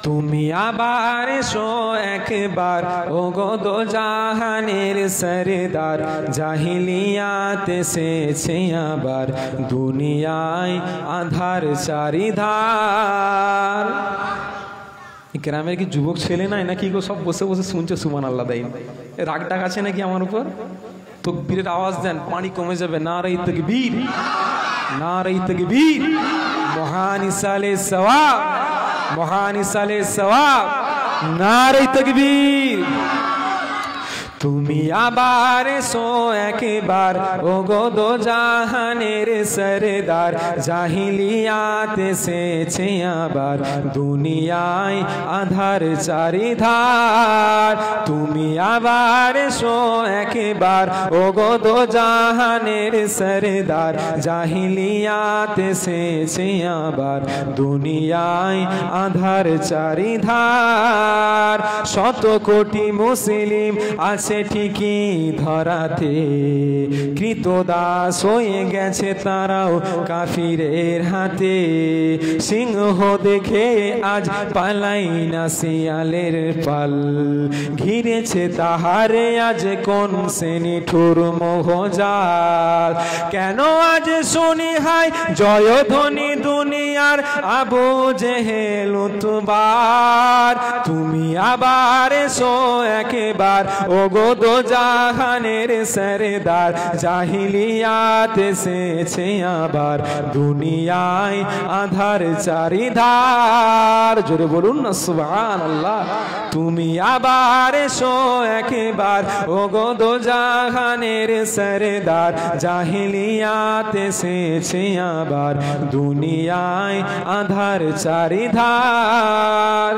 তুমি আবার এসো একবার ওগো দো জাহানের সরদার জাহিলিয়াত এসেছে আবার দুনিয়ায় আধার চারিধার। গ্রামের কি যুবক ছেলে নাই নাকি গো সব বসে বসে শুনছে সুবহানাল্লাহ দেয় রাগ ডাক আছে নাকি আমার উপর? তাকবীরের আওয়াজ দেন পানি কমে যাবে। নারে তাকবীর নারে তাকবীর মহান ইসালে সওয়াব মহান ইসালে সওয়াব নারে তাকবীর। তুমি আবার এসো একবার ওগো দো জাহানের সরদার জাহিলিয়াত এসেছে আবার দুনিয়ায় আধার চারিধার। তুমি আবার এসো একবার ওগো দো জাহানের সরদার জাহিলিয়াত এসেছে আবার দুনিয়ায় আধার চারিধার। শত কোটি মুসলিম আছে ঠিকই ধরাতে কৃতদাস হয়ে গেছে তারাও কাফিরের হাতে। সিংহ দেখে আজ পালাই না শিয়ালের পাল ঘিরেছে তাহারে আজ কোন শ্রেণী ঠুর মোহজাল। কেন আজ শুনি হাই জয়ধ্বনি দুনিয়ার আবু জেহেল উতবার। তুমি আবার এসো একবার ওগো দো জাহানের সরদার জাহিলিয়াত এসেছে আবার দুনিয়ায় আধার চারিধার। জোরে বলুন না সুবহানাল্লাহ। তুমি আবার এসো একবার ওগো দো জাহানের সরদার জাহিলিয়াত এসেছে আবার দুনিয়ায় আধার চারিধার।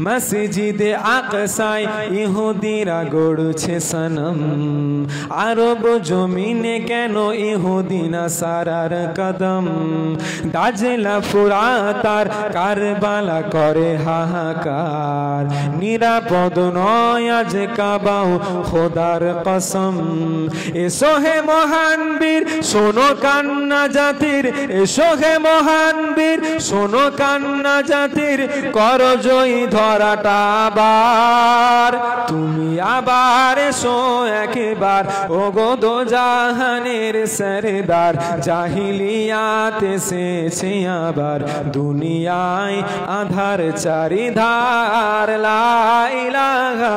মসজিদে আকসায় ইহুদিরা গড়ছে সনম আরব জমিনে কেন ইহুদি নাসারার কদম। দাজলা ফুরাত আর কারবালা করে হাহাকার নিরাপদ নয় আজ কাবাও খোদার কসম। এসো হে মহান বীর শোনো কান্না জাতির এসো হে মহান বীর শোনো কান্না জাতির কর জয়ী ধরাটা আবার। তুমি আবার এসো একবার ওগো দো জাহানের সরদার জাহিলিয়াত এসেছে আবার দুনিয়ায় আধার চারিধার। লা ইলাহা